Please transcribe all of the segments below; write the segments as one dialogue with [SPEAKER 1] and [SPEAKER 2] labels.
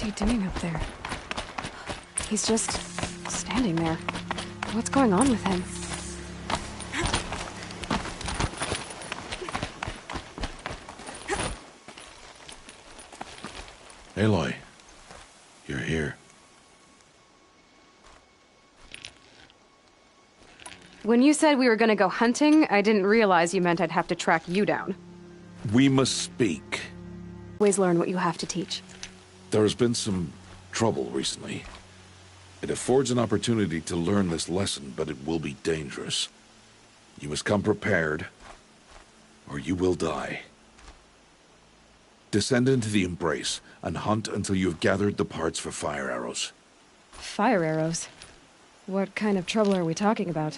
[SPEAKER 1] he doing up there? He's just standing there. What's going on with him?
[SPEAKER 2] Aloy, you're here.
[SPEAKER 1] When you said we were gonna go hunting, I didn't realize you meant I'd have to track you down.
[SPEAKER 2] We must speak.
[SPEAKER 1] Always learn what you have to teach.
[SPEAKER 2] There has been some trouble recently. It affords an opportunity to learn this lesson, but it will be dangerous. You must come prepared, or you will die. Descend into the Embrace, and hunt until you have gathered the parts for fire arrows.
[SPEAKER 1] Fire arrows? What kind of trouble are we talking about?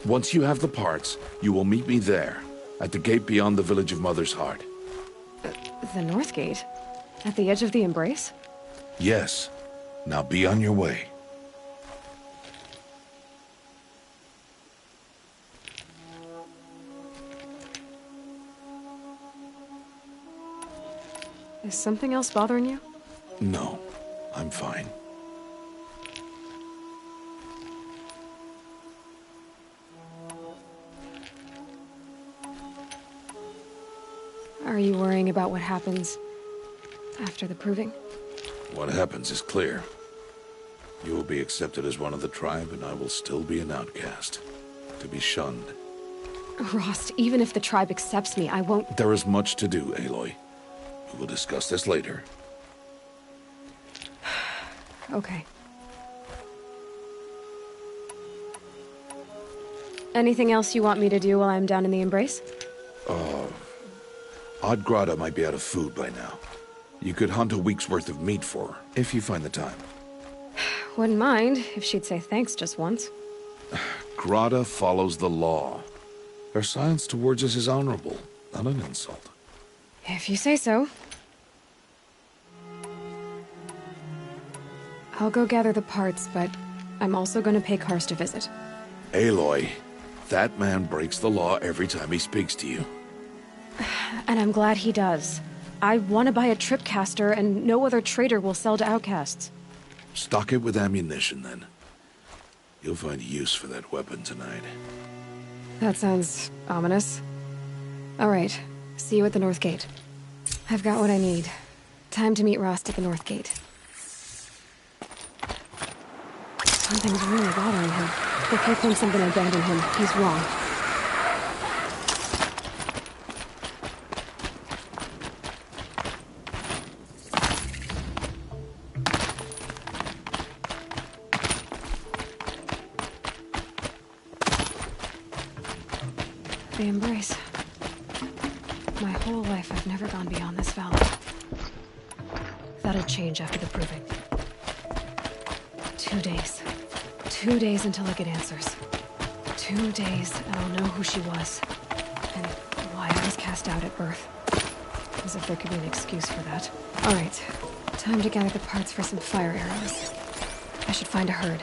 [SPEAKER 2] Once you have the parts, you will meet me there, at the gate beyond the village of Mother's Heart.
[SPEAKER 1] The North Gate? At the edge of the Embrace?
[SPEAKER 2] Yes. Now be on your way.
[SPEAKER 1] Is something else bothering you?
[SPEAKER 2] No, I'm fine.
[SPEAKER 1] Are you worrying about what happens after the proving?
[SPEAKER 2] What happens is clear. You will be accepted as one of the tribe, and I will still be an outcast. To be shunned.
[SPEAKER 1] Rost, even if the tribe accepts me, I won't—
[SPEAKER 2] There is much to do, Aloy. We will discuss this later.
[SPEAKER 1] Okay. Anything else you want me to do while I'm down in the Embrace?
[SPEAKER 2] Odgrada might be out of food by now. You could hunt a week's worth of meat for her, if you find the time.
[SPEAKER 1] Wouldn't mind if she'd say thanks just once.
[SPEAKER 2] Grada follows the law. Her silence towards us is honorable, not an insult.
[SPEAKER 1] If you say so. I'll go gather the parts, but I'm also gonna pay Karst a visit.
[SPEAKER 2] Aloy, that man breaks the law every time he speaks to you.
[SPEAKER 1] And I'm glad he does. I want to buy a tripcaster, and no other trader will sell to outcasts.
[SPEAKER 2] Stock it with ammunition, then. You'll find use for that weapon tonight.
[SPEAKER 1] That sounds ominous. All right, see you at the North Gate. I've got what I need. Time to meet Rost at the North Gate. Something's really bothering him. If he thinks I'm gonna abandon him, he's wrong. The Embrace. My whole life I've never gone beyond this valley. That'll change after the proving. 2 days. 2 days until I get answers. 2 days and I'll know who she was. And why I was cast out at birth. As if there could be an excuse for that. Alright, time to gather the parts for some fire arrows. I should find a herd.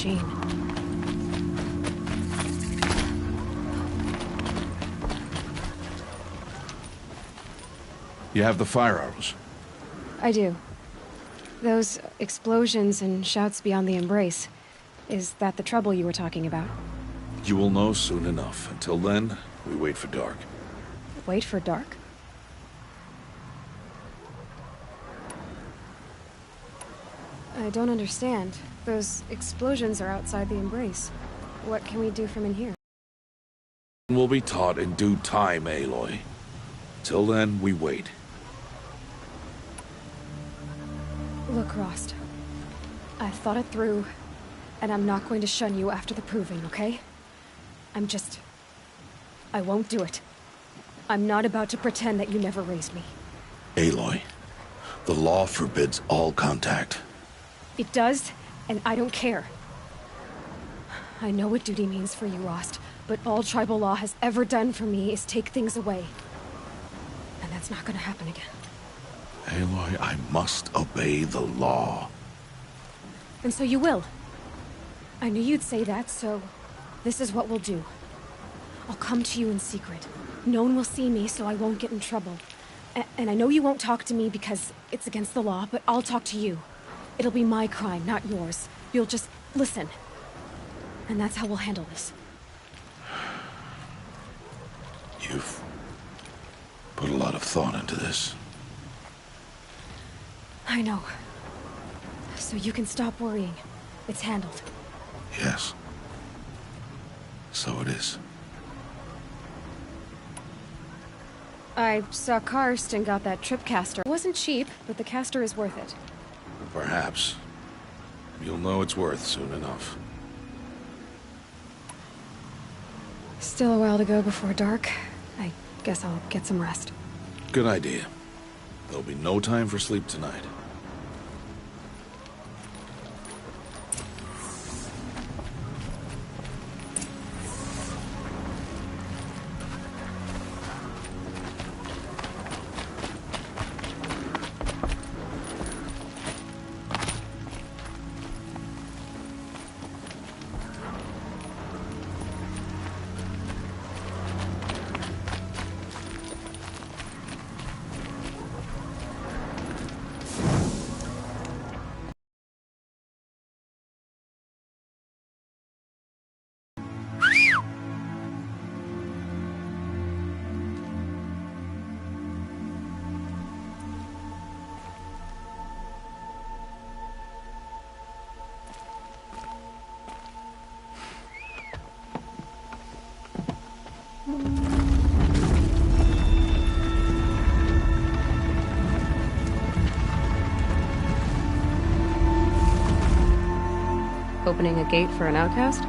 [SPEAKER 1] machine.
[SPEAKER 2] You have the fire arrows.
[SPEAKER 1] I do. Those explosions and shouts beyond the embrace. Is that the trouble you were talking about?
[SPEAKER 2] You will know soon enough. Until then, we wait for dark.
[SPEAKER 1] Wait for dark? I don't understand. Those explosions are outside the embrace. What can we do from in here?
[SPEAKER 2] We'll be taught in due time, Aloy. Till then, we wait.
[SPEAKER 1] Look, Rost. I've thought it through, and I'm not going to shun you after the proving, okay? I won't do it. I'm not about to pretend that you never raised me.
[SPEAKER 2] Aloy, the law forbids all contact.
[SPEAKER 1] It does, and I don't care. I know what duty means for you, Rost, but all tribal law has ever done for me is take things away. And that's not gonna happen again.
[SPEAKER 2] Aloy, I must obey the law.
[SPEAKER 1] And so you will. I knew you'd say that, so this is what we'll do. I'll come to you in secret. No one will see me, so I won't get in trouble. And I know you won't talk to me because it's against the law, but I'll talk to you. It'll be my crime, not yours. You'll just listen. And that's how we'll handle this.
[SPEAKER 2] You've put a lot of thought into this.
[SPEAKER 1] I know. So you can stop worrying. It's handled.
[SPEAKER 2] Yes. So it is.
[SPEAKER 1] I saw Karst and got that trip caster. It wasn't cheap, but the caster is worth it.
[SPEAKER 2] Perhaps. You'll know it's worth soon enough.
[SPEAKER 1] Still a while to go before dark. I guess I'll get some rest.
[SPEAKER 2] Good idea. There'll be no time for sleep tonight.
[SPEAKER 1] Opening a gate for an outcast?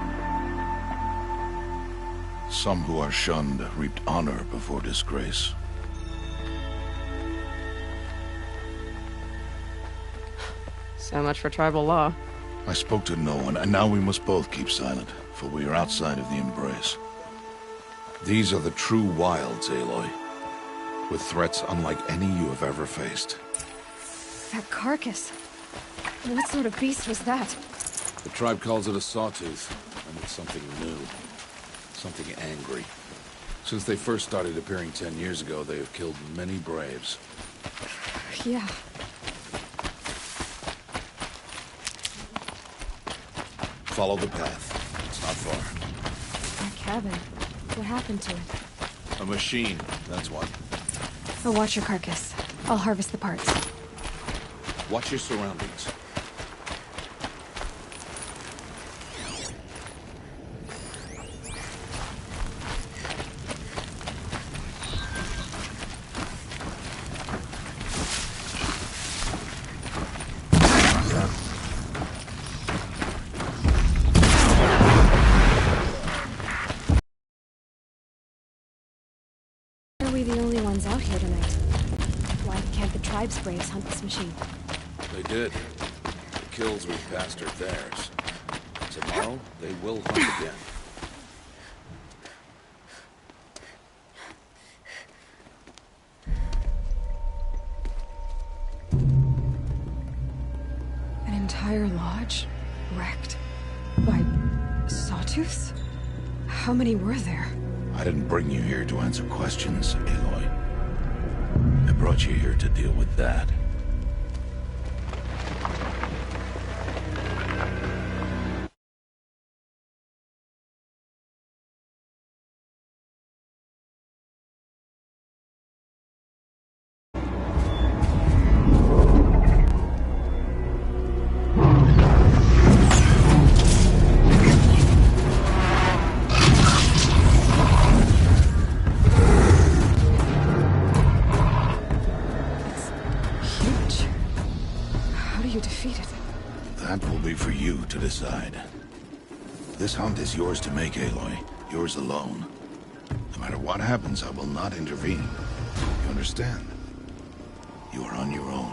[SPEAKER 2] Some who are shunned reaped honor before disgrace.
[SPEAKER 1] So much for tribal law.
[SPEAKER 2] I spoke to no one, and now we must both keep silent, for we are outside of the embrace. These are the true wilds, Aloy, with threats unlike any you have ever faced.
[SPEAKER 1] That carcass. What sort of beast was that?
[SPEAKER 2] The tribe calls it a sawtooth, and it's something new. Something angry. Since they first started appearing 10 years ago, they have killed many braves.
[SPEAKER 1] Yeah.
[SPEAKER 2] Follow the path. It's not far.
[SPEAKER 1] That cabin. What happened to it?
[SPEAKER 2] A machine, that's what.
[SPEAKER 1] I'll watch your carcass. I'll harvest the parts.
[SPEAKER 2] Watch your surroundings.
[SPEAKER 1] Are we the only ones out here tonight? Why can't the tribe's braves hunt this machine?
[SPEAKER 2] They did. The kills we passed are theirs. Tomorrow, they will hunt again.
[SPEAKER 1] An entire lodge? Wrecked. By sawtooths? How many were there?
[SPEAKER 2] I didn't bring you here to answer questions, Aloy. I brought you here to deal with that.
[SPEAKER 1] Huge. How do you defeat it?
[SPEAKER 2] That will be for you to decide. This hunt is yours to make, Aloy. Yours alone. No matter what happens, I will not intervene. You understand? You are on your own.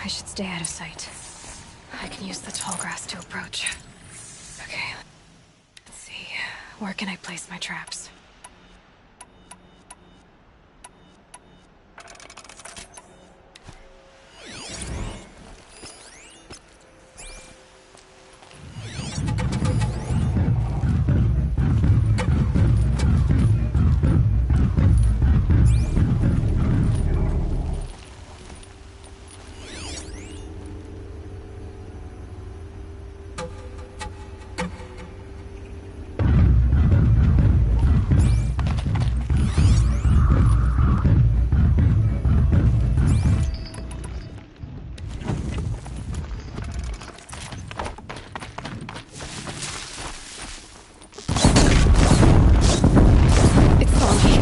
[SPEAKER 1] I should stay out of sight. I can use the tall grass to approach. Okay. Let's see. Where can I place my traps? It's on me.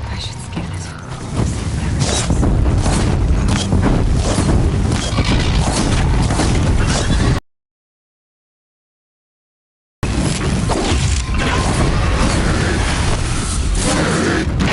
[SPEAKER 1] I should scan it. See whatever it is.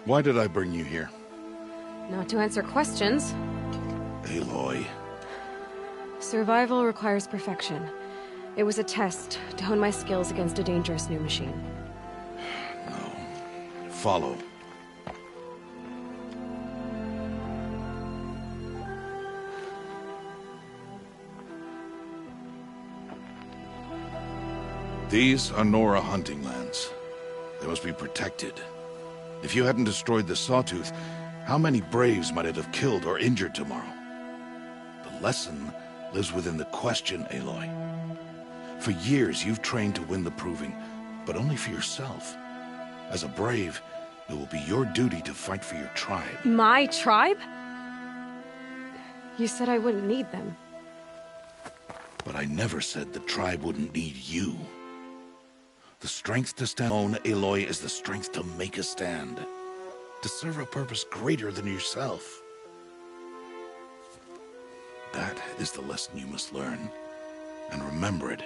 [SPEAKER 2] Why did I bring you here?
[SPEAKER 1] Not to answer questions.
[SPEAKER 2] Aloy.
[SPEAKER 1] Survival requires perfection. It was a test to hone my skills against a dangerous new machine.
[SPEAKER 2] No. Follow. These are Nora hunting lands. They must be protected. If you hadn't destroyed the Sawtooth, how many Braves might it have killed or injured tomorrow? The lesson lives within the question, Aloy. For years, you've trained to win the Proving, but only for yourself. As a Brave, it will be your duty to fight for your tribe.
[SPEAKER 1] My tribe? You said I wouldn't need them.
[SPEAKER 2] But I never said the tribe wouldn't need you. The strength to stand alone, Aloy, is the strength to make a stand. To serve a purpose greater than yourself. That is the lesson you must learn. And remember it.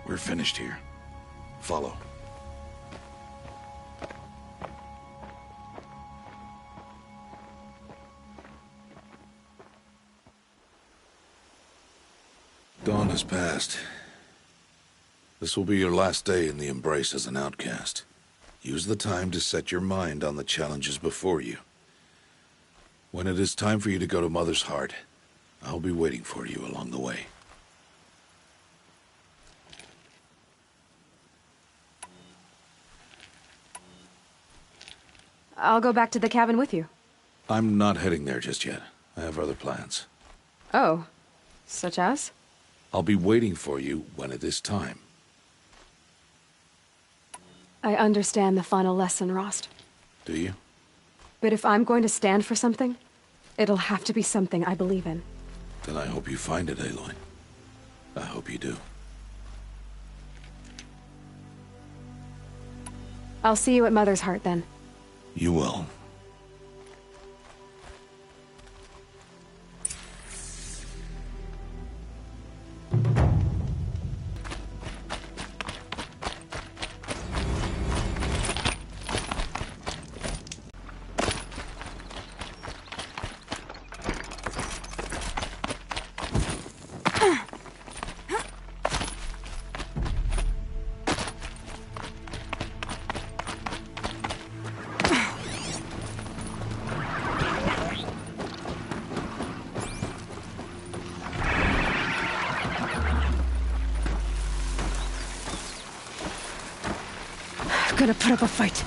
[SPEAKER 2] We're finished here. Follow. Dawn has passed. This will be your last day in the Embrace as an outcast. Use the time to set your mind on the challenges before you. When it is time for you to go to Mother's Heart, I'll be waiting for you along the way.
[SPEAKER 1] I'll go back to the cabin with you.
[SPEAKER 2] I'm not heading there just yet. I have other plans.
[SPEAKER 1] Oh. Such as?
[SPEAKER 2] I'll be waiting for you when it is time.
[SPEAKER 1] I understand the final lesson, Rost.
[SPEAKER 2] Do you?
[SPEAKER 1] But if I'm going to stand for something, it'll have to be something I believe in.
[SPEAKER 2] Then I hope you find it, Aloy. I hope you do.
[SPEAKER 1] I'll see you at Mother's Heart then.
[SPEAKER 2] You will.
[SPEAKER 1] Gonna put up a fight.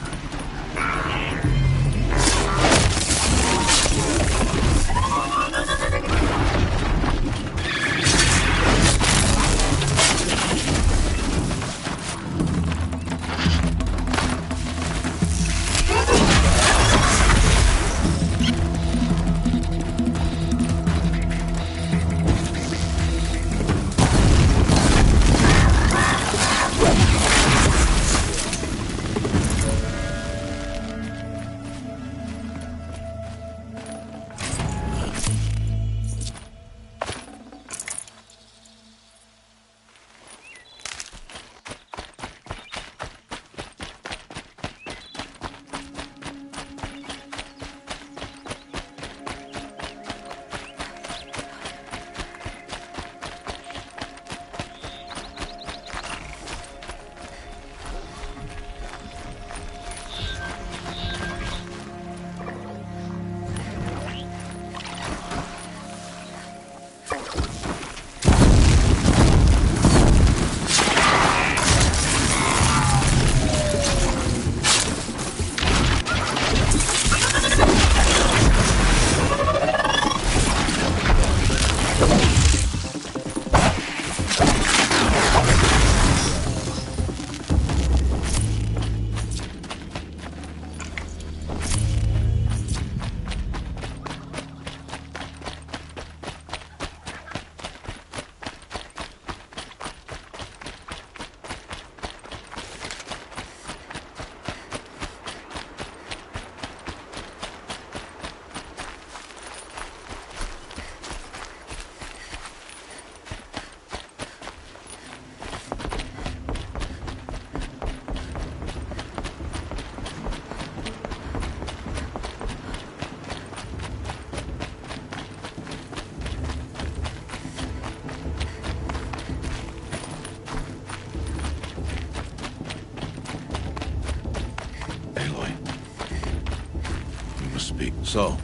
[SPEAKER 2] So,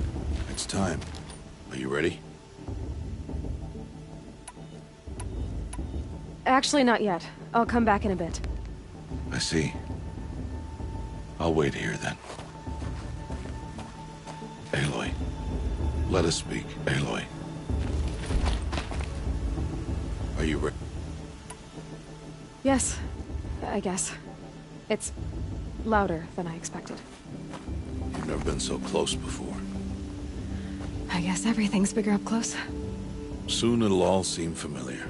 [SPEAKER 2] it's time. Are you ready?
[SPEAKER 1] Actually, not yet. I'll come back in a bit.
[SPEAKER 2] I see. I'll wait here then. Aloy. Let us speak, Aloy. Are you ready?
[SPEAKER 1] Yes, I guess. It's louder than I expected.
[SPEAKER 2] You've never been so close before.
[SPEAKER 1] I guess everything's bigger up close.
[SPEAKER 2] Soon it'll all seem familiar.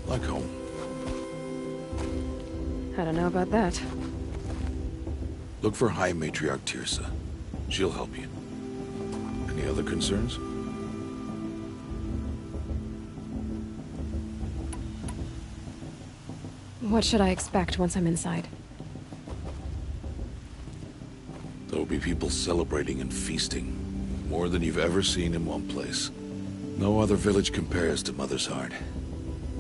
[SPEAKER 2] Like home.
[SPEAKER 1] I don't know about that.
[SPEAKER 2] Look for High Matriarch Teersa. She'll help you. Any other concerns?
[SPEAKER 1] What should I expect once I'm inside?
[SPEAKER 2] There'll be people celebrating and feasting. More than you've ever seen in one place. No other village compares to Mother's Heart.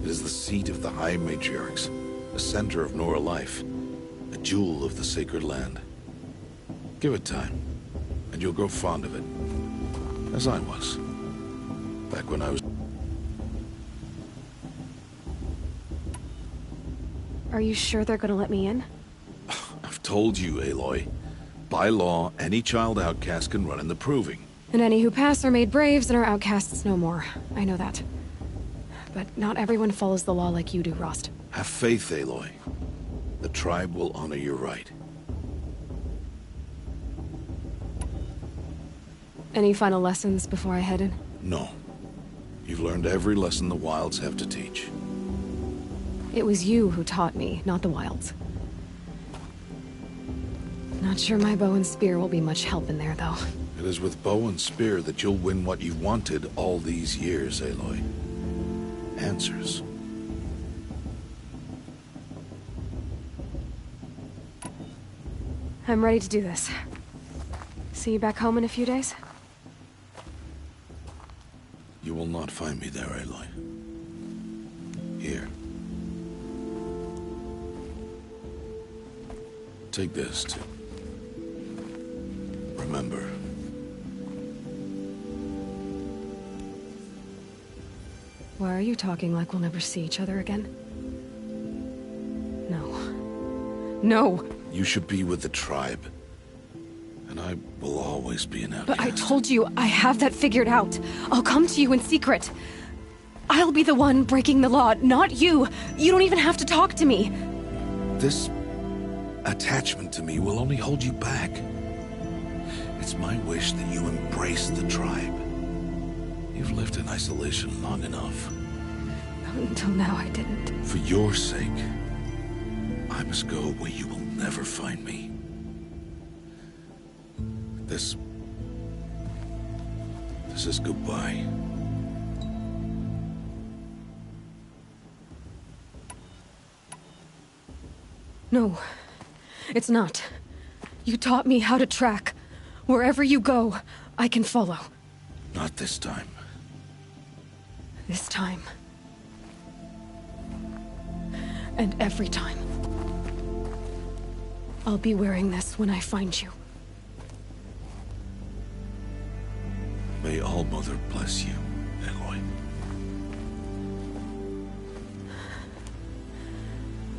[SPEAKER 2] It is the seat of the High Matriarchs, the center of Nora life, a jewel of the sacred land. Give it time, and you'll grow fond of it. As I was. Back when I was...
[SPEAKER 1] Are you sure they're gonna let me in?
[SPEAKER 2] I've told you, Aloy. By law, any child outcast can run in the Proving.
[SPEAKER 1] And any who pass are made braves and are outcasts no more. I know that. But not everyone follows the law like you do, Rost.
[SPEAKER 2] Have faith, Aloy. The tribe will honor your right.
[SPEAKER 1] Any final lessons before I head in?
[SPEAKER 2] No. You've learned every lesson the Wilds have to teach.
[SPEAKER 1] It was you who taught me, not the Wilds. Not sure my bow and spear will be much help in there, though.
[SPEAKER 2] It is with bow and spear that you'll win what you wanted all these years, Aloy. Answers.
[SPEAKER 1] I'm ready to do this. See you back home in a few days?
[SPEAKER 2] You will not find me there, Aloy. Here. Take this, too. Remember.
[SPEAKER 1] Why are you talking like we'll never see each other again? No. No!
[SPEAKER 2] You should be with the tribe. And I will always be an outcast.
[SPEAKER 1] But I told you, I have that figured out. I'll come to you in secret. I'll be the one breaking the law, not you. You don't even have to talk to me.
[SPEAKER 2] This attachment to me will only hold you back. It's my wish that you embrace the tribe. You've lived in isolation long enough.
[SPEAKER 1] Until now, I didn't.
[SPEAKER 2] For your sake, I must go where you will never find me. This is goodbye.
[SPEAKER 1] No, it's not. You taught me how to track. Wherever you go, I can follow.
[SPEAKER 2] Not this time.
[SPEAKER 1] This time. And every time. I'll be wearing this when I find you.
[SPEAKER 2] May All-Mother bless you, Aloy.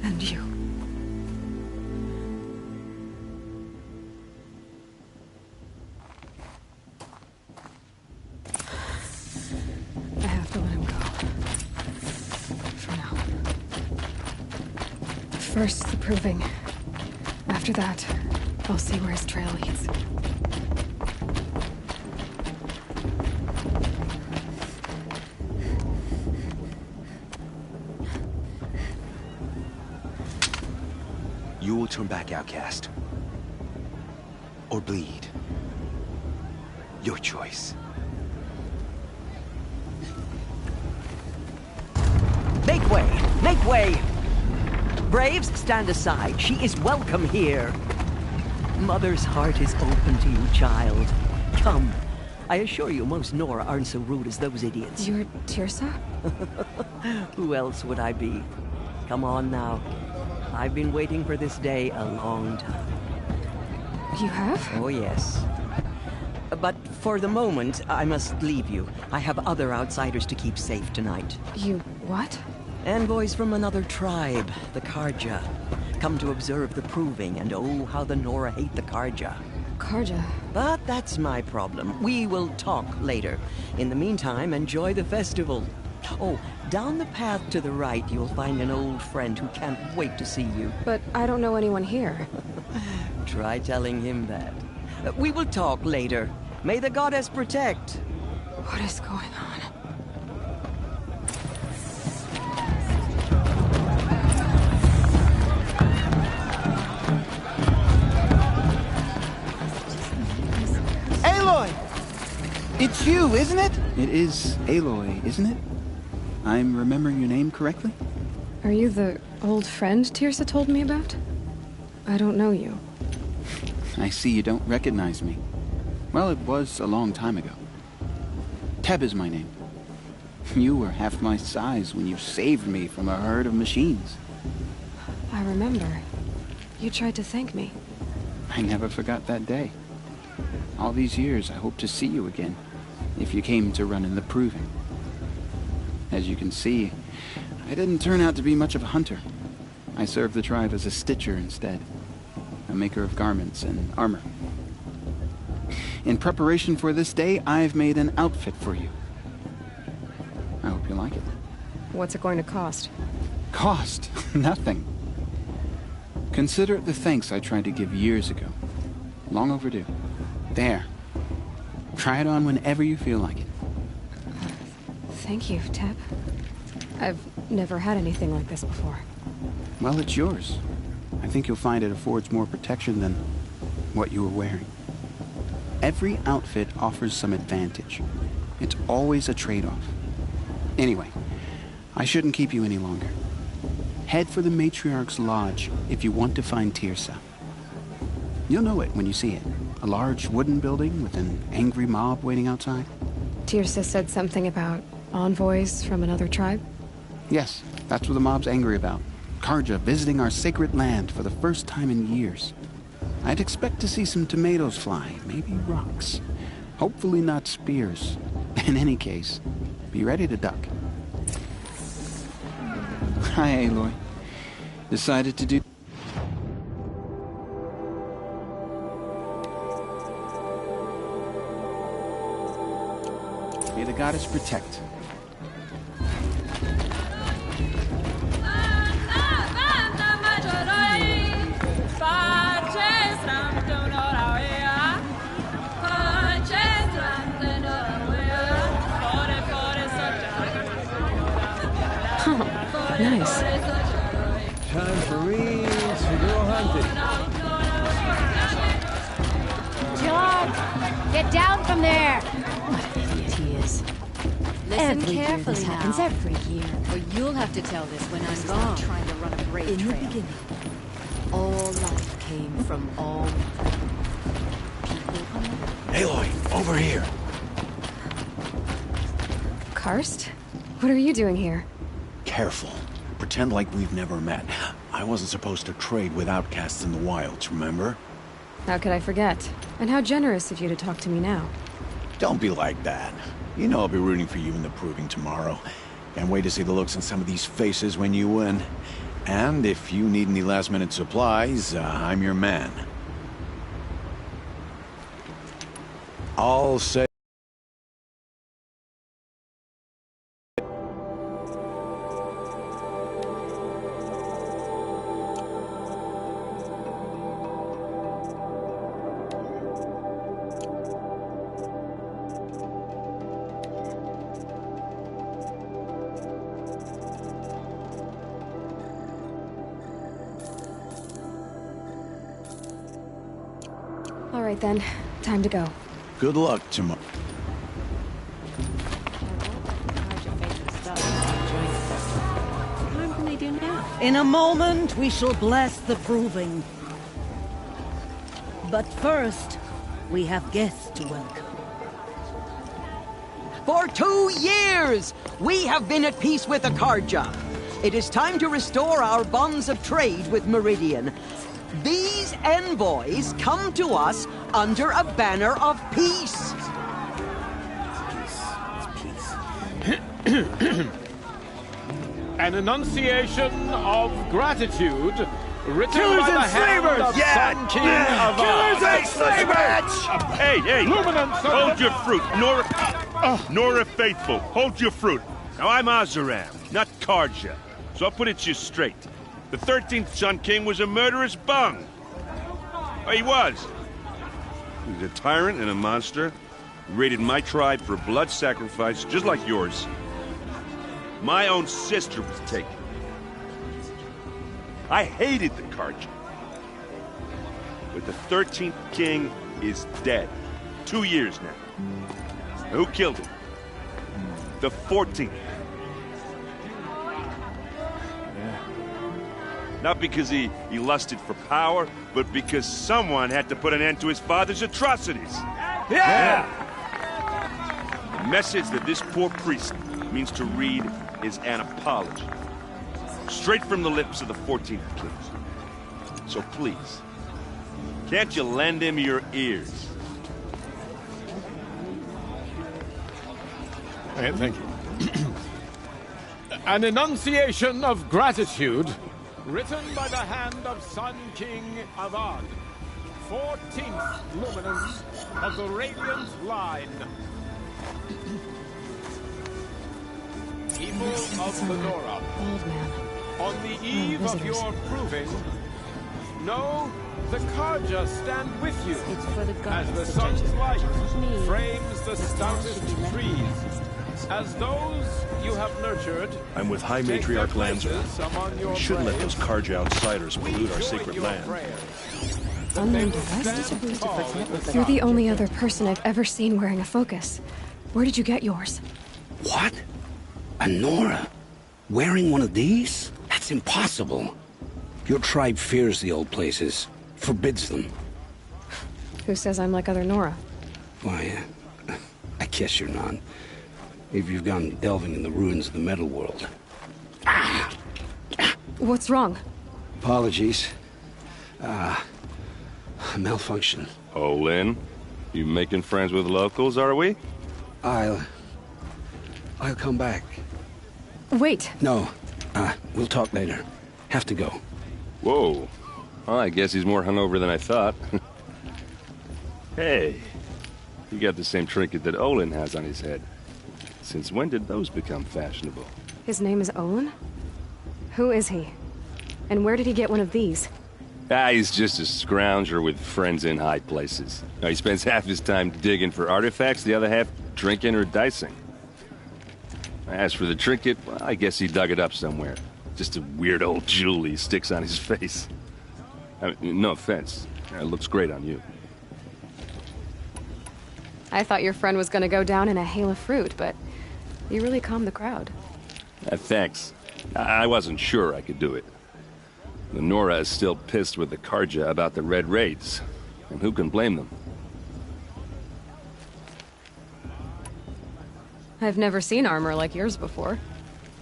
[SPEAKER 1] And you. I have to let him go. For now. First, the proving. After that, I'll see where his trail leads.
[SPEAKER 3] You will turn back, outcast. Or bleed. Your choice.
[SPEAKER 4] Make way! Make way! Braves, stand aside. She is welcome here. Mother's heart is open to you, child. Come. I assure you, most Nora aren't so rude as those idiots.
[SPEAKER 1] You're Teersa?
[SPEAKER 4] Who else would I be? Come on now. I've been waiting for this day a long time.
[SPEAKER 1] You have?
[SPEAKER 4] Oh, yes. But for the moment, I must leave you. I have other outsiders to keep safe tonight.
[SPEAKER 1] You what?
[SPEAKER 4] Envoys from another tribe, the Carja. Come to observe the proving, and oh, how the Nora hate the Carja.
[SPEAKER 1] Carja?
[SPEAKER 4] But that's my problem. We will talk later. In the meantime, enjoy the festival. Oh, down the path to the right, you'll find an old friend who can't wait to see you.
[SPEAKER 1] But I don't know anyone here.
[SPEAKER 4] Try telling him that. We will talk later. May the goddess protect.
[SPEAKER 1] What is going on?
[SPEAKER 5] Aloy! It's you, isn't it? It is Aloy, isn't it? I'm remembering your name correctly?
[SPEAKER 1] Are you the old friend Teersa told me about? I don't know you.
[SPEAKER 5] I see you don't recognize me. Well, it was a long time ago. Teb is my name. You were half my size when you saved me from a herd of machines.
[SPEAKER 1] I remember. You tried to thank me.
[SPEAKER 5] I never forgot that day. All these years, I hope to see you again, if you came to run in the proving. As you can see, I didn't turn out to be much of a hunter. I served the tribe as a stitcher instead, a maker of garments and armor. In preparation for this day, I've made an outfit for you. I hope you like it.
[SPEAKER 1] What's it going to cost?
[SPEAKER 5] Cost? Nothing. Consider it the thanks I tried to give years ago. Long overdue. There. Try it on whenever you feel like it.
[SPEAKER 1] Thank you, Teb. I've never had anything like this before.
[SPEAKER 5] Well, it's yours. I think you'll find it affords more protection than what you were wearing. Every outfit offers some advantage. It's always a trade-off. Anyway, I shouldn't keep you any longer. Head for the Matriarch's Lodge if you want to find Teersa. You'll know it when you see it. A large wooden building with an angry mob waiting outside.
[SPEAKER 1] Teersa said something about envoys from another tribe?
[SPEAKER 5] Yes, that's what the mob's angry about. Carja visiting our sacred land for the first time in years. I'd expect to see some tomatoes fly, maybe rocks. Hopefully not spears. In any case, be ready to duck. Hi, Aloy. Decided to do... May the goddess protect.
[SPEAKER 1] Nice.
[SPEAKER 6] Time for reeds to go hunting.
[SPEAKER 7] George, get down from there.
[SPEAKER 1] What an idiot he is.
[SPEAKER 7] Listen
[SPEAKER 8] Every year
[SPEAKER 7] carefully
[SPEAKER 8] this
[SPEAKER 7] now.
[SPEAKER 8] happens every year.
[SPEAKER 7] Or you'll have to tell this when I'm
[SPEAKER 8] This is
[SPEAKER 7] gone.
[SPEAKER 8] not trying to run a brave
[SPEAKER 7] In the
[SPEAKER 8] trail.
[SPEAKER 7] beginning, all life came from all people.
[SPEAKER 3] Aloy, over here.
[SPEAKER 1] Karst? What are you doing here?
[SPEAKER 9] Careful. Pretend like we've never met. I wasn't supposed to trade with outcasts in the wilds, remember?
[SPEAKER 1] How could I forget? And how generous of you to talk to me now.
[SPEAKER 9] Don't be like that. You know I'll be rooting for you in the proving tomorrow. Can't wait to see the looks on some of these faces when you win. And if you need any last-minute supplies, I'm your man. I'll say...
[SPEAKER 1] All right then, time to go.
[SPEAKER 9] Good luck tomorrow.
[SPEAKER 4] What can they do now? In a moment, we shall bless the proving. But first, we have guests to welcome. For 2 years, we have been at peace with the Carja. It is time to restore our bonds of trade with Meridian. These envoys come to us under a banner of peace.
[SPEAKER 6] An enunciation of gratitude written
[SPEAKER 3] Killers
[SPEAKER 6] by the
[SPEAKER 3] and
[SPEAKER 6] hand
[SPEAKER 3] slavers!
[SPEAKER 6] of
[SPEAKER 3] Yeah!
[SPEAKER 6] Sun King of
[SPEAKER 3] Killers
[SPEAKER 6] Ar.
[SPEAKER 3] and slavers!
[SPEAKER 10] Hey, hey!
[SPEAKER 6] Luminance of
[SPEAKER 10] Hold
[SPEAKER 6] the-
[SPEAKER 10] your fruit, Nora Faithful. Hold your fruit. Now I'm Oseram, not Carja, so I'll put it to you straight. The 13th Sun King was a murderous bung. Oh, he was. He was a tyrant and a monster. He raided my tribe for blood sacrifice, just like yours. My own sister was taken. I hated the Carja. But the 13th king is dead. 2 years now. Who killed him? The 14th. Not because he lusted for power, but because someone had to put an end to his father's atrocities.
[SPEAKER 3] Yeah!
[SPEAKER 10] The message that this poor priest means to read is an apology. Straight from the lips of the 14th king. So please, can't you lend him your ears?
[SPEAKER 6] Okay, thank you. An enunciation of gratitude written by the hand of Sun King Avad, 14th luminance of the Radiant Line. People of Lenora,
[SPEAKER 1] Old man.
[SPEAKER 6] on the eve of
[SPEAKER 1] visitors.
[SPEAKER 6] your proving, know the Carja stand with you
[SPEAKER 7] It's for the
[SPEAKER 6] as
[SPEAKER 7] gods
[SPEAKER 6] the
[SPEAKER 7] to
[SPEAKER 6] sun's
[SPEAKER 7] judge.
[SPEAKER 6] light
[SPEAKER 7] Not me.
[SPEAKER 6] frames the
[SPEAKER 7] That should
[SPEAKER 6] stoutest
[SPEAKER 7] be left
[SPEAKER 6] trees. As those you have nurtured,
[SPEAKER 11] I'm with High
[SPEAKER 6] take their
[SPEAKER 11] Matriarch Lansra.
[SPEAKER 6] places among your
[SPEAKER 11] We shouldn't let those
[SPEAKER 6] graves.
[SPEAKER 11] Carja outsiders
[SPEAKER 6] We
[SPEAKER 11] pollute our
[SPEAKER 6] join
[SPEAKER 11] sacred
[SPEAKER 6] your
[SPEAKER 11] land.
[SPEAKER 6] prayers.
[SPEAKER 1] Unknown device? You're the only other person I've ever seen wearing a focus. Where did you get yours?
[SPEAKER 8] What? A Nora? Wearing one of these? That's impossible. Your tribe fears the old places, forbids them.
[SPEAKER 1] Who says I'm like other Nora?
[SPEAKER 8] Why, I guess you're not. If you've gone delving in the ruins of the metal world.
[SPEAKER 1] What's wrong?
[SPEAKER 8] Apologies. Malfunction.
[SPEAKER 10] Oh, Lynn? You making friends with locals, are we?
[SPEAKER 8] I'll come back.
[SPEAKER 1] Wait.
[SPEAKER 8] No. We'll talk later. Have to go.
[SPEAKER 10] Whoa. Well, I guess he's more hungover than I thought. Hey. You got the same trinket that Olin has on his head. Since when did those become fashionable?
[SPEAKER 1] His name is Olin? Who is he? And where did he get one of these?
[SPEAKER 10] He's just a scrounger with friends in high places. Now, he spends half his time digging for artifacts, the other half drinking or dicing. As for the trinket, well, I guess he dug it up somewhere. Just a weird old jewel he sticks on his face. I mean, no offense. It looks great on you.
[SPEAKER 1] I thought your friend was gonna go down in a hail of fruit, but you really calmed the crowd.
[SPEAKER 10] Thanks. I wasn't sure I could do it. The Nora is still pissed with the Karja about the Red Raids, and who can blame them?
[SPEAKER 1] I've never seen armor like yours before.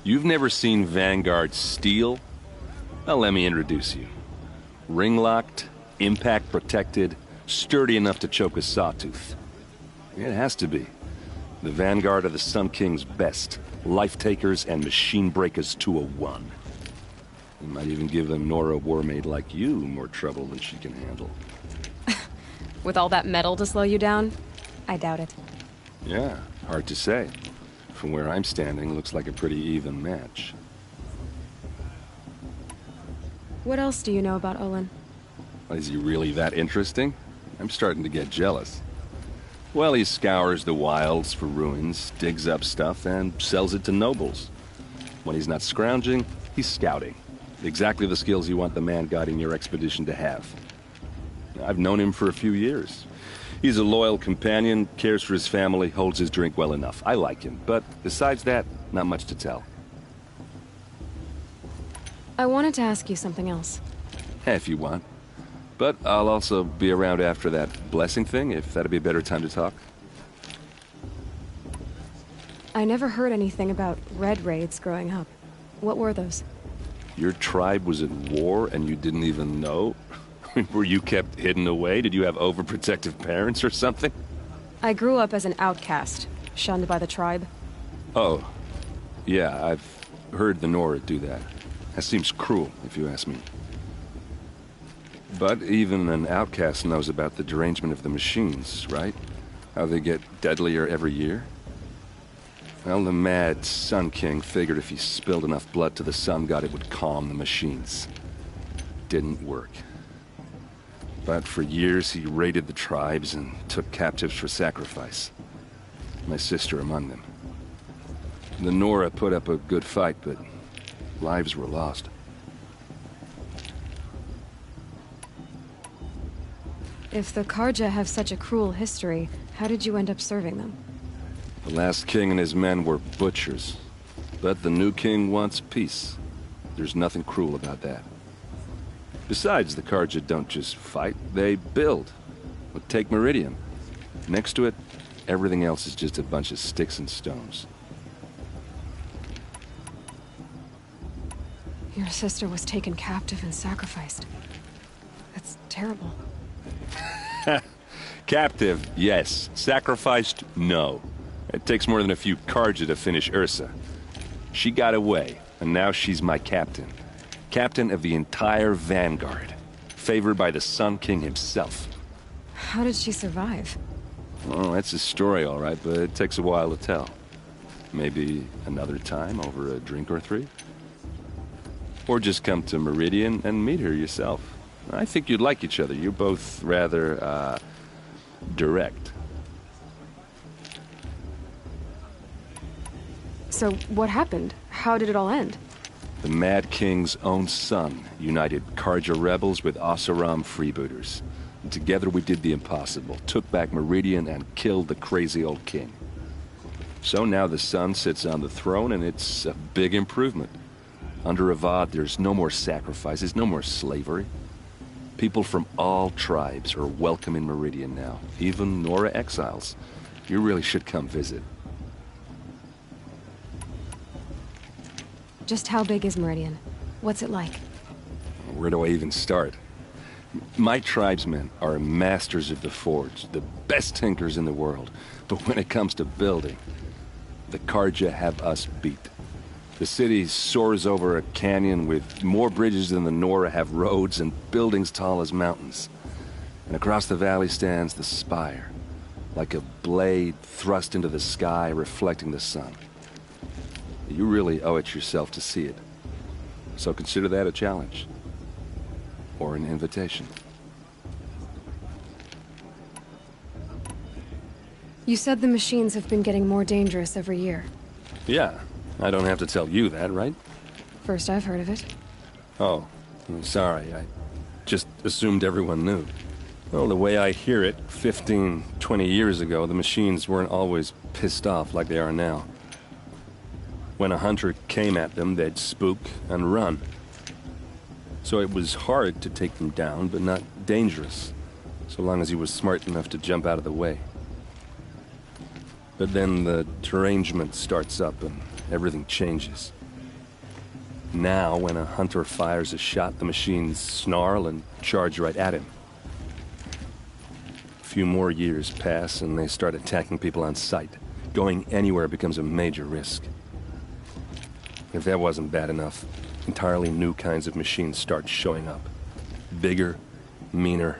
[SPEAKER 10] You've never seen Vanguard steel? Well, let me introduce you. Ring-locked, impact-protected, sturdy enough to choke a sawtooth. It has to be. The Vanguard of the Sun King's best. Life-takers and machine-breakers to a one. You might even give them Nora Warmaid like you more trouble than she can handle.
[SPEAKER 1] With all that metal to slow you down? I doubt it.
[SPEAKER 10] Yeah, hard to say. From where I'm standing, looks like a pretty even match.
[SPEAKER 1] What else do you know about Olin?
[SPEAKER 10] Is he really that interesting? I'm starting to get jealous. Well, he scours the wilds for ruins, digs up stuff, and sells it to nobles. When he's not scrounging, he's scouting. Exactly the skills you want the man guiding your expedition to have. I've known him for a few years. He's a loyal companion, cares for his family, holds his drink well enough. I like him, but besides that, not much to tell.
[SPEAKER 1] I wanted to ask you something else.
[SPEAKER 10] If you want. But I'll also be around after that blessing thing, if that'd be a better time to talk.
[SPEAKER 1] I never heard anything about Red Raids growing up. What were those?
[SPEAKER 10] Your tribe was at war and you didn't even know? Were you kept hidden away? Did you have overprotective parents or something?
[SPEAKER 1] I grew up as an outcast, shunned by the tribe.
[SPEAKER 10] Oh, yeah, I've heard the Nora do that. That seems cruel, if you ask me. But even an outcast knows about the derangement of the machines, right? How they get deadlier every year? Well, the mad Sun King figured if he spilled enough blood to the Sun God, it would calm the machines. Didn't work. But for years, he raided the tribes and took captives for sacrifice. My sister among them. The Nora put up a good fight, but lives were lost.
[SPEAKER 1] If the Karja have such a cruel history, how did you end up serving them?
[SPEAKER 10] The last king and his men were butchers. But the new king wants peace. There's nothing cruel about that. Besides, the Karja don't just fight, they build. But take Meridian. Next to it, everything else is just a bunch of sticks and stones.
[SPEAKER 1] Your sister was taken captive and sacrificed. That's terrible.
[SPEAKER 10] Captive, yes. Sacrificed, no. It takes more than a few Karja to finish Ursa. She got away, and now she's my captain. Captain of the entire Vanguard. Favored by the Sun King himself.
[SPEAKER 1] How did she survive?
[SPEAKER 10] Oh, that's a story, all right, but it takes a while to tell. Maybe another time over a drink or three? Or just come to Meridian and meet her yourself. I think you'd like each other. You're both rather, direct.
[SPEAKER 1] So, what happened? How did it all end?
[SPEAKER 10] The Mad King's own son united Karja rebels with Oseram freebooters.
[SPEAKER 11] And together we did the impossible, took back Meridian and killed the crazy old king. So now the sun sits on the throne, and it's a big improvement. Under Avad, there's no more sacrifices, no more slavery. People from all tribes are welcome in Meridian now, even Nora exiles. You really should come visit.
[SPEAKER 1] Just how big is Meridian? What's it like?
[SPEAKER 11] Where do I even start? My tribesmen are masters of the forge, the best tinkers in the world. But when it comes to building, the Carja have us beat. The city soars over a canyon with more bridges than the Nora have roads and buildings tall as mountains. And across the valley stands the spire, like a blade thrust into the sky reflecting the sun. You really owe it yourself to see it. So consider that a challenge. Or an invitation.
[SPEAKER 1] You said the machines have been getting more dangerous every year.
[SPEAKER 11] Yeah, I don't have to tell you that, right?
[SPEAKER 1] First I've heard of it.
[SPEAKER 11] Oh, I'm sorry. I just assumed everyone knew. Well, the way I hear it, 15, 20 years ago, the machines weren't always pissed off like they are now. When a hunter came at them, they'd spook and run. So it was hard to take them down, but not dangerous, so long as he was smart enough to jump out of the way. But then the derangement starts up and everything changes. Now, when a hunter fires a shot, the machines snarl and charge right at him. A few more years pass and they start attacking people on sight. Going anywhere becomes a major risk. If that wasn't bad enough, entirely new kinds of machines start showing up. Bigger, meaner,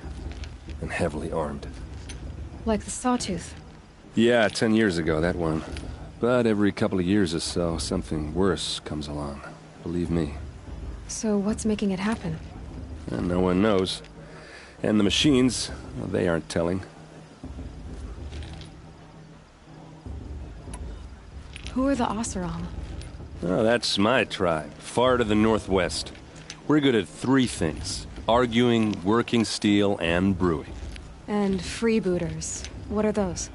[SPEAKER 11] and heavily armed.
[SPEAKER 1] Like the Sawtooth.
[SPEAKER 11] Yeah, 10 years ago, that one. But every couple of years or so, something worse comes along. Believe me.
[SPEAKER 1] So what's making it happen?
[SPEAKER 11] And no one knows. And the machines, well, they aren't telling.
[SPEAKER 1] Who are the Oseram?
[SPEAKER 11] Oh, that's my tribe, far to the northwest. We're good at three things. Arguing, working steel, and brewing.
[SPEAKER 1] And freebooters. What are those?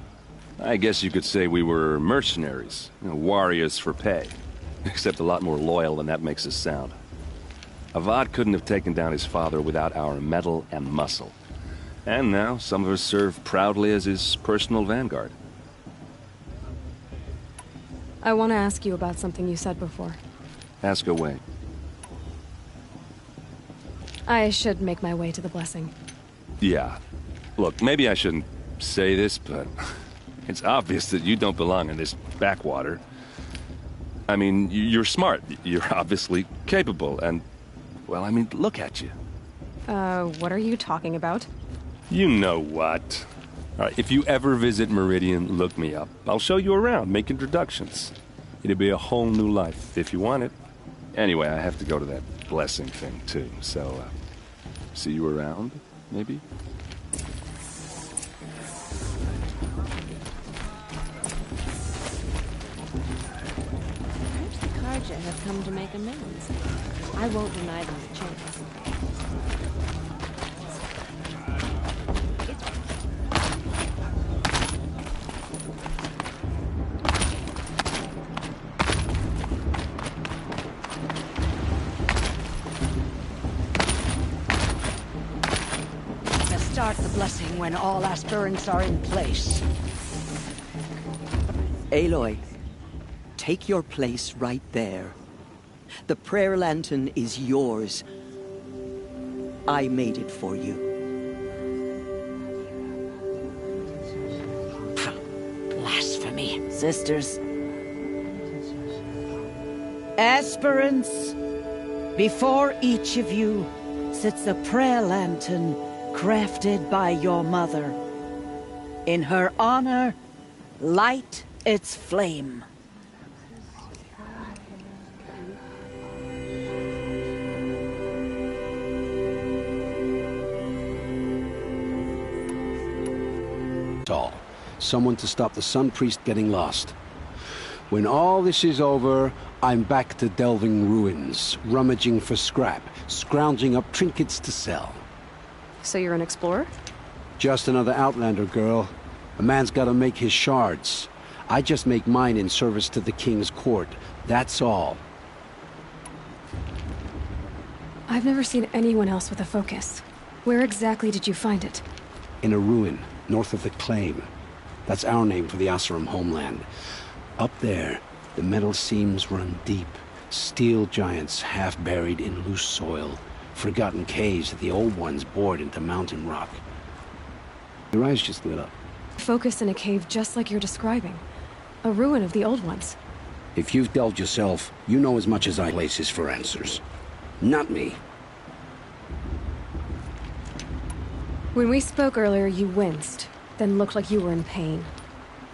[SPEAKER 11] I guess you could say we were mercenaries. Warriors for pay. Except a lot more loyal than that makes us sound. Avad couldn't have taken down his father without our metal and muscle. And now, some of us serve proudly as his personal vanguard.
[SPEAKER 1] I want to ask you about something you said before.
[SPEAKER 11] Ask away.
[SPEAKER 1] I should make my way to the blessing.
[SPEAKER 11] Yeah. Look, maybe I shouldn't say this, but it's obvious that you don't belong in this backwater. I mean, you're smart. You're obviously capable, and, well, I mean, look at you.
[SPEAKER 1] What are you talking about?
[SPEAKER 11] You know what. All right, if you ever visit Meridian, look me up. I'll show you around, make introductions. It'll be a whole new life, if you want it. Anyway, I have to go to that blessing thing, too, so, see you around, maybe?
[SPEAKER 7] Perhaps the Carja have come to make amends. I won't deny them the chance.
[SPEAKER 12] Start the blessing when all aspirants are in place.
[SPEAKER 4] Aloy, take your place right there. The prayer lantern is yours. I made it for you.
[SPEAKER 12] Blasphemy, sisters. Aspirants, before each of you sits a prayer lantern crafted by your mother. In her honor, light its flame.
[SPEAKER 8] All. Someone to stop the Sun Priest getting lost. When all this is over, I'm back to delving ruins, rummaging for scrap, scrounging up trinkets to sell.
[SPEAKER 1] So you're an explorer?
[SPEAKER 8] Just another Outlander girl. A man's gotta make his shards. I just make mine in service to the King's court. That's all.
[SPEAKER 1] I've never seen anyone else with a focus. Where exactly did you find it?
[SPEAKER 8] In a ruin, north of the Claim. That's our name for the Oseram homeland. Up there, the metal seams run deep. Steel giants half buried in loose soil. Forgotten caves that the old ones bored into mountain rock. Your eyes just lit up.
[SPEAKER 1] Focus in a cave just like you're describing. A ruin of the old ones.
[SPEAKER 8] If you've delved yourself, you know as much as I places for answers. Not me.
[SPEAKER 1] When we spoke earlier, you winced, then looked like you were in pain.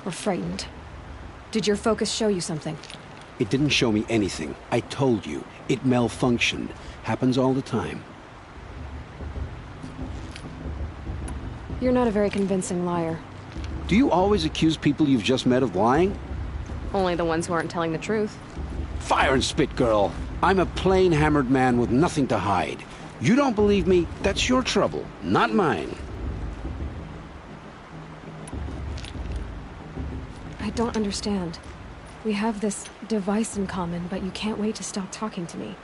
[SPEAKER 1] Or frightened. Did your focus show you something?
[SPEAKER 8] It didn't show me anything. I told you. It malfunctioned. Happens all the time.
[SPEAKER 1] You're not a very convincing liar.
[SPEAKER 8] Do you always accuse people you've just met of lying?
[SPEAKER 1] Only the ones who aren't telling the truth.
[SPEAKER 8] Fire and spit, girl. I'm a plain hammered man with nothing to hide. You don't believe me, that's your trouble, not mine.
[SPEAKER 1] I don't understand. We have this device in common, but you can't wait to stop talking to me.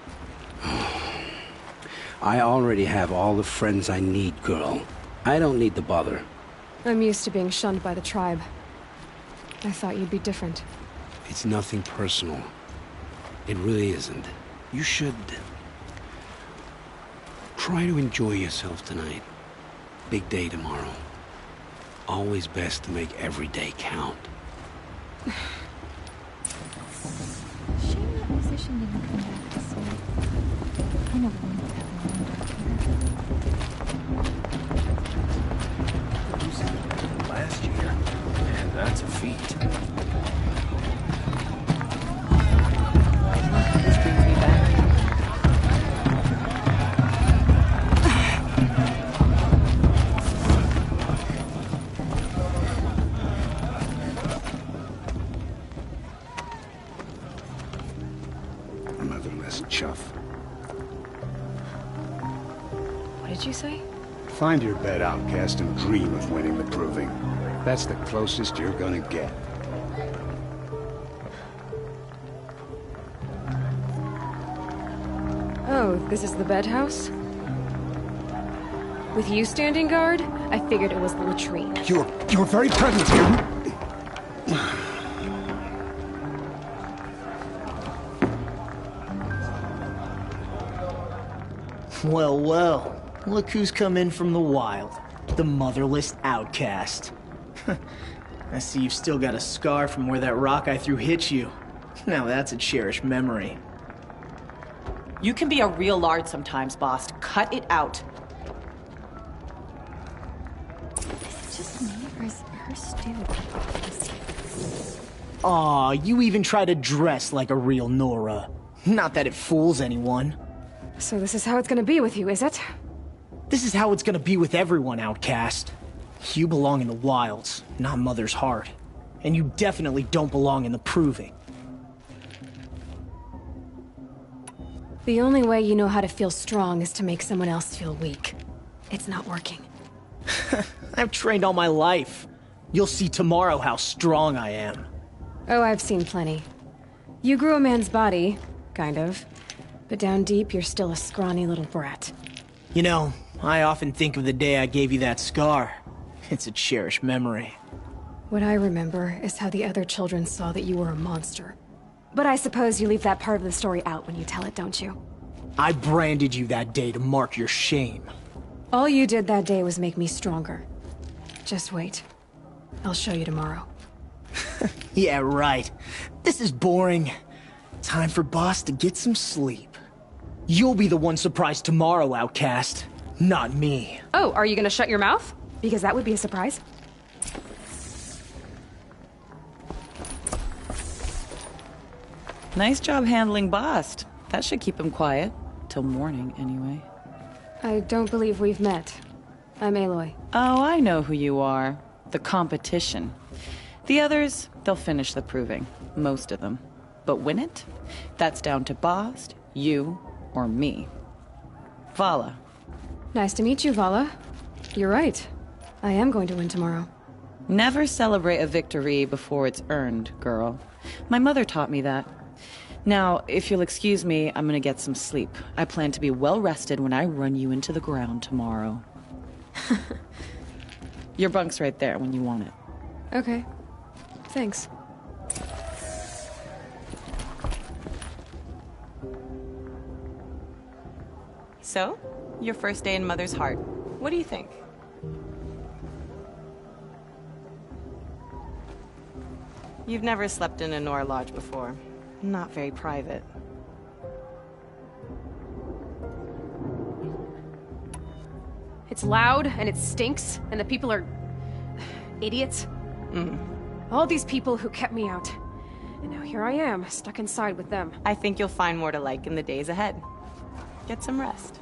[SPEAKER 8] I already have all the friends I need, girl. I don't need the bother.
[SPEAKER 1] I'm used to being shunned by the tribe. I thought you'd be different.
[SPEAKER 8] It's nothing personal. It really isn't. You should... try to enjoy yourself tonight. Big day tomorrow. Always best to make every day count.
[SPEAKER 13] Shame that musician didn't come back to see. I never wanted to have one back here.
[SPEAKER 3] Last year. Man, that's a feat.
[SPEAKER 4] This brings me back.
[SPEAKER 8] Motherless chuff.
[SPEAKER 1] What did you say?
[SPEAKER 14] Find your bed, outcast, and dream of winning the proving. That's the closest you're gonna get.
[SPEAKER 1] Oh, this is the bed house? With you standing guard, I figured it was the latrine.
[SPEAKER 14] Your very presence here...
[SPEAKER 15] Well, well. Look who's come in from the wild. The motherless outcast. I see you've still got a scar from where that rock I threw hit you. Now that's a cherished memory.
[SPEAKER 16] You can be a real lard sometimes, boss. Cut it out.
[SPEAKER 13] Is it just me, or is her stew?
[SPEAKER 15] Aw, you even try to dress like a real Nora. Not that it fools anyone.
[SPEAKER 1] So this is how it's gonna be with you, is it?
[SPEAKER 15] This is how it's gonna be with everyone, outcast. You belong in the wilds, not Mother's heart. And you definitely don't belong in the proving.
[SPEAKER 1] The only way you know how to feel strong is to make someone else feel weak. It's not working.
[SPEAKER 15] I've trained all my life. You'll see tomorrow how strong I am.
[SPEAKER 1] Oh, I've seen plenty. You grew a man's body, kind of. But down deep, you're still a scrawny little brat.
[SPEAKER 15] You know, I often think of the day I gave you that scar. It's a cherished memory.
[SPEAKER 1] What I remember is how the other children saw that you were a monster. But I suppose you leave that part of the story out when you tell it, don't you?
[SPEAKER 15] I branded you that day to mark your shame.
[SPEAKER 1] All you did that day was make me stronger. Just wait. I'll show you tomorrow.
[SPEAKER 15] Yeah, right. This is boring. Time for Boss to get some sleep. You'll be the one surprised tomorrow, outcast. Not me.
[SPEAKER 1] Oh, are you gonna shut your mouth? Because that would be a surprise.
[SPEAKER 16] Nice job handling Bast. That should keep him quiet. Till morning, anyway.
[SPEAKER 1] I don't believe we've met. I'm Aloy.
[SPEAKER 16] Oh, I know who you are. The competition. The others, they'll finish the proving. Most of them. But win it? That's down to Bast, you, or me. Vala.
[SPEAKER 1] Nice to meet you, Vala. You're right. I am going to win tomorrow.
[SPEAKER 16] Never celebrate a victory before it's earned, girl. My mother taught me that. Now, if you'll excuse me, I'm gonna get some sleep. I plan to be well rested when I run you into the ground tomorrow. Your bunk's right there when you want it.
[SPEAKER 1] Okay. Thanks.
[SPEAKER 16] So, your first day in Mother's Heart. What do you think? You've never slept in a Nora Lodge before. Not very private.
[SPEAKER 1] It's loud, and it stinks, and the people are... idiots. All these people who kept me out. And now here I am, stuck inside with them.
[SPEAKER 16] I think you'll find more to like in the days ahead. Get some rest.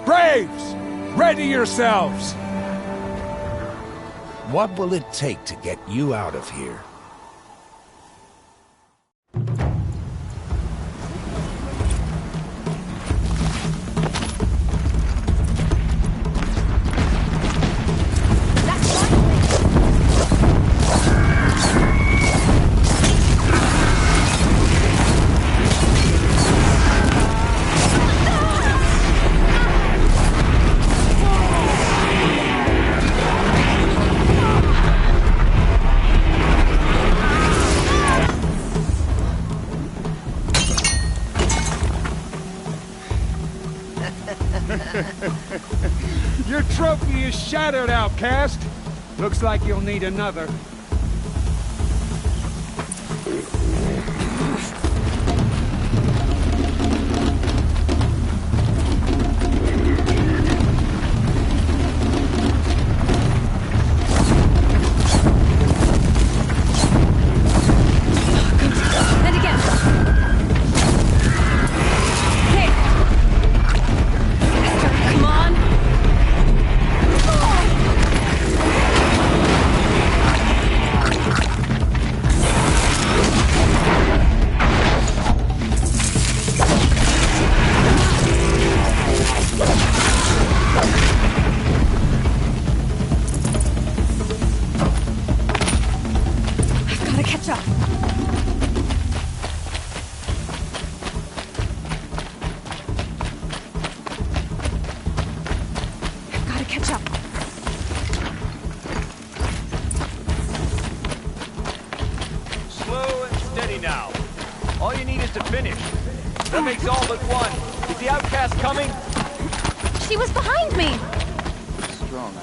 [SPEAKER 17] Braves! Ready yourselves!
[SPEAKER 18] What will it take to get you out of here?
[SPEAKER 17] Your trophy is shattered, outcast. Looks like you'll need another.
[SPEAKER 1] And again. Hey! Come on! I've gotta catch up. I've gotta catch up.
[SPEAKER 3] Slow and steady now. All you need is to finish. That makes all but one. Is the outcast coming?
[SPEAKER 1] She was behind me!
[SPEAKER 5] Strong.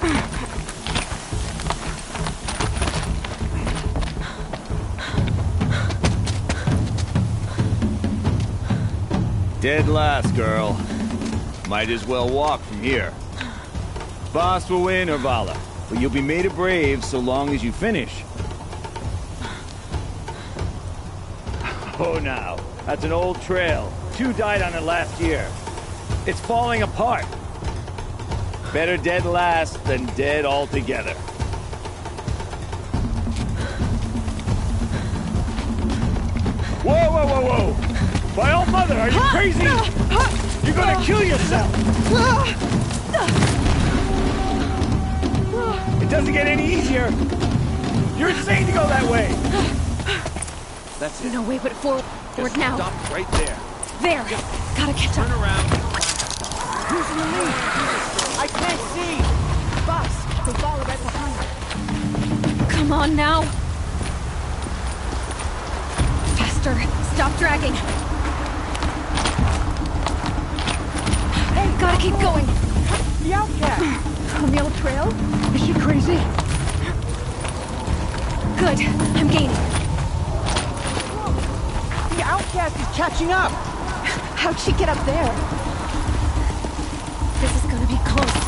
[SPEAKER 3] Dead last, girl. Might as well walk from here. Boss will win, Urvala, but you'll be made a brave so long as you finish. Oh, now, that's an old trail. 2 died on it last year. It's falling apart. Better dead last than dead altogether. Whoa, whoa, whoa, whoa! By all mother, are you crazy? You're gonna kill yourself! easier. You're insane to go that way.
[SPEAKER 1] That's it. No way but forward now.
[SPEAKER 3] Stop right there.
[SPEAKER 1] There. Gotta catch up.
[SPEAKER 3] Turn around.
[SPEAKER 4] Who's in the lead? I can't see. Bus, they follow right behind.
[SPEAKER 1] Come on now. Faster. Stop dragging. Hey, gotta keep going.
[SPEAKER 4] The outcast.
[SPEAKER 1] On the old trail?
[SPEAKER 4] Is she crazy?
[SPEAKER 1] Good. I'm gaining.
[SPEAKER 4] The outcast is catching up.
[SPEAKER 1] How'd she get up there? This is gonna be close.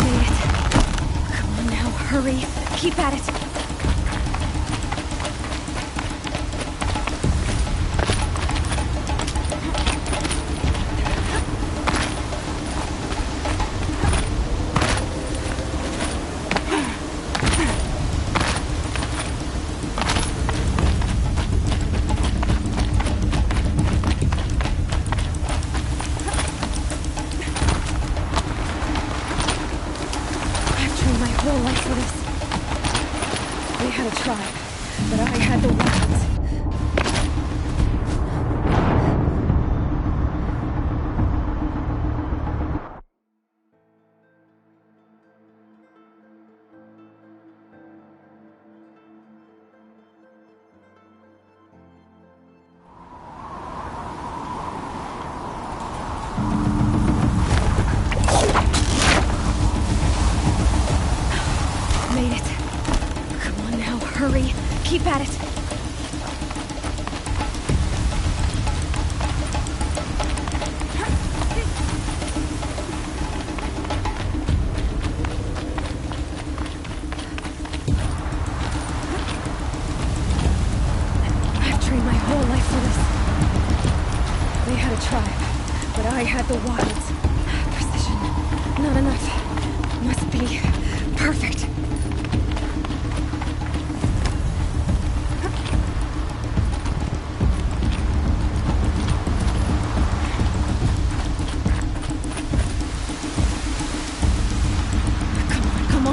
[SPEAKER 1] Made it. Come on now, hurry. Keep at it. Hurry! Keep at it! I've trained my whole life for this. They had a tribe, but I had the wilds. Precision. Not enough. Must be perfect.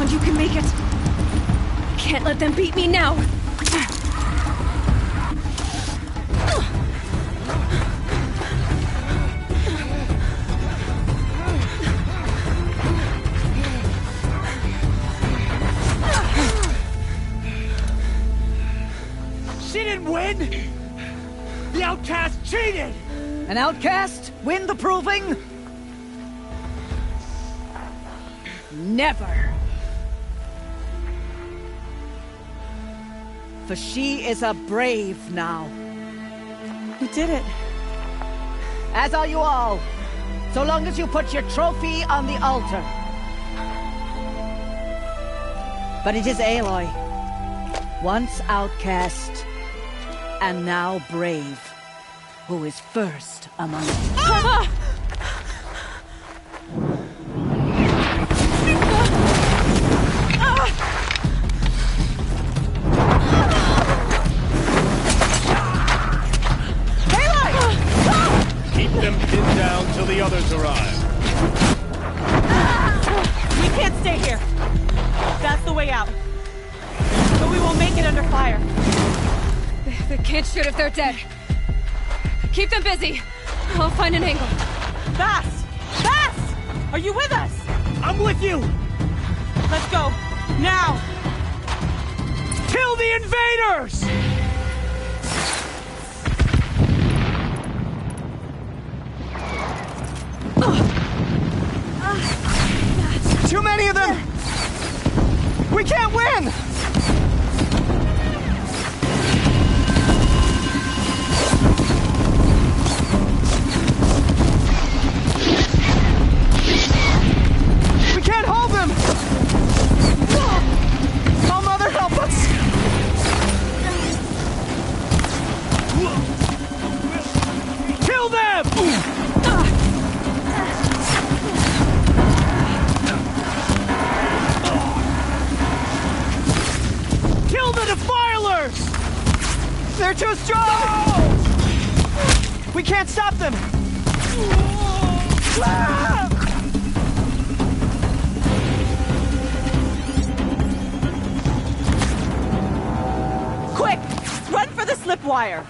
[SPEAKER 1] You can make it. Can't let them beat me now.
[SPEAKER 4] She didn't win! The outcast cheated! An outcast win the proving? Never! For she is a brave now.
[SPEAKER 16] You did it.
[SPEAKER 4] As are you all. So long as you put your trophy on the altar. But it is Aloy. Once outcast, and now brave, who is first among us.
[SPEAKER 1] Ah!
[SPEAKER 3] Them pinned down till the others arrive.
[SPEAKER 19] We can't stay here. That's the way out. But we won't make it under fire.
[SPEAKER 1] They can't shoot if they're dead. Keep them busy. I'll find an angle.
[SPEAKER 19] Fast! Fast! Are you with us?
[SPEAKER 4] I'm with you!
[SPEAKER 19] Let's go. Now!
[SPEAKER 4] Kill the invaders! Too many of them! We can't win! We can't hold them! Oh, Mother, help us! Kill them! They're too strong! We can't stop them!
[SPEAKER 19] slip wire.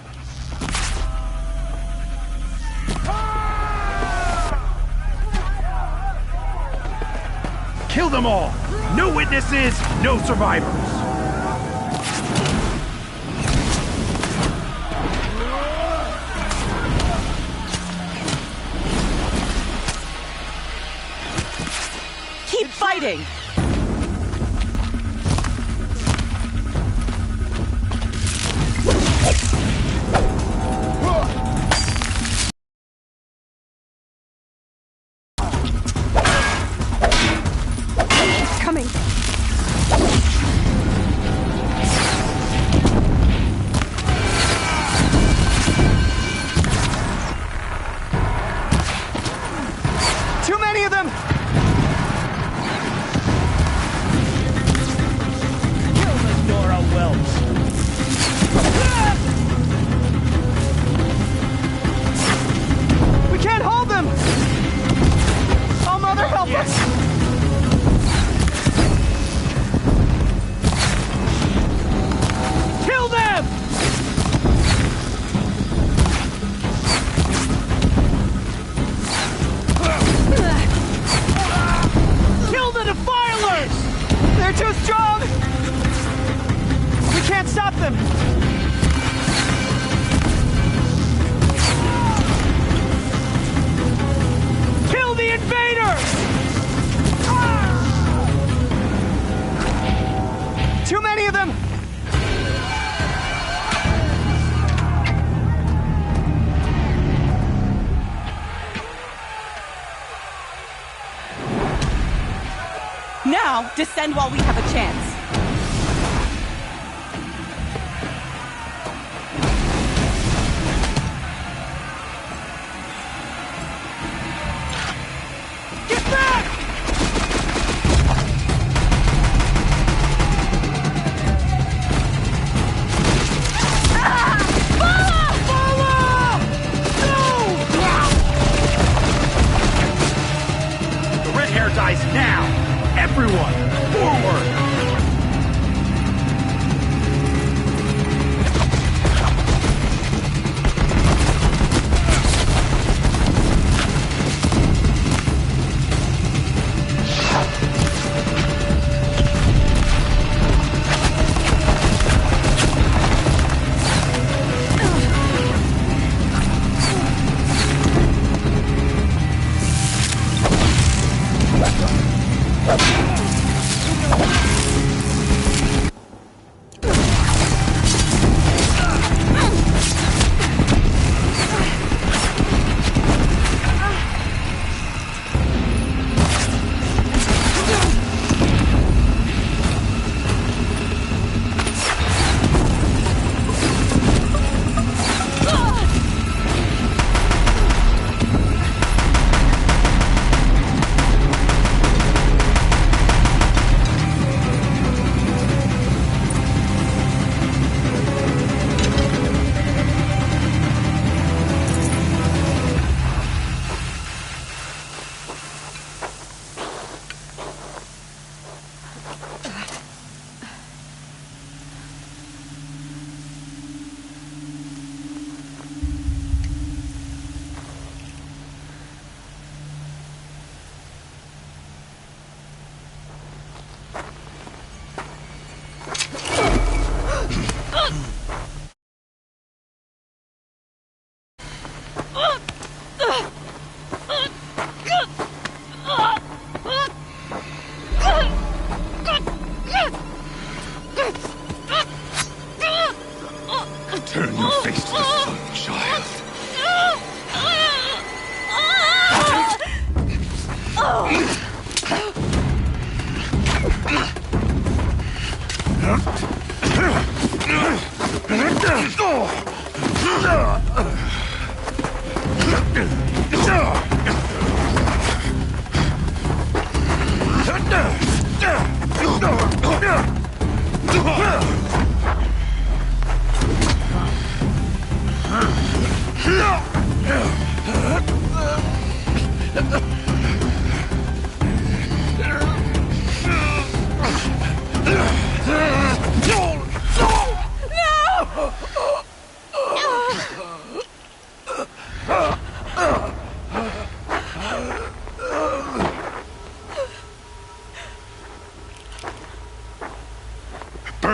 [SPEAKER 20] Kill them all! No witnesses, no survivors!
[SPEAKER 19] Keep fighting!
[SPEAKER 1] Coming.
[SPEAKER 15] Too many of them!
[SPEAKER 3] Kill the Nora Welch.
[SPEAKER 15] We can't hold them! Oh, Mother, help us!
[SPEAKER 3] Kill them! Kill the Defilers!
[SPEAKER 15] They're too strong! We can't stop them!
[SPEAKER 3] Kill the Invaders!
[SPEAKER 15] Too many of them!
[SPEAKER 19] Now, descend while we have a chance.
[SPEAKER 3] Get back!
[SPEAKER 20] The red hair dies now! Everyone, forward!
[SPEAKER 10] Turn your face to the sun, child.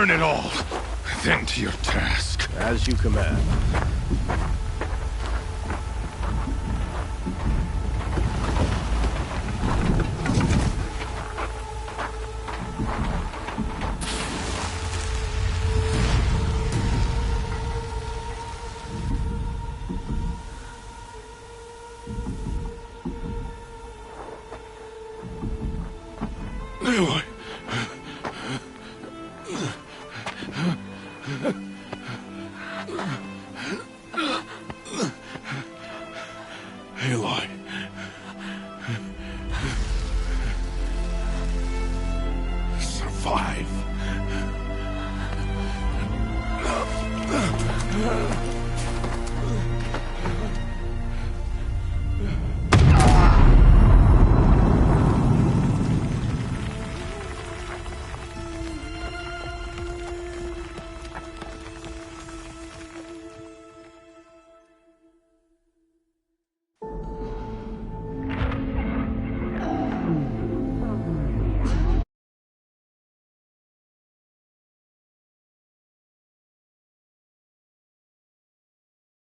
[SPEAKER 10] burn it all. Then to your task.
[SPEAKER 20] As you command.
[SPEAKER 2] Aloy. Aloy.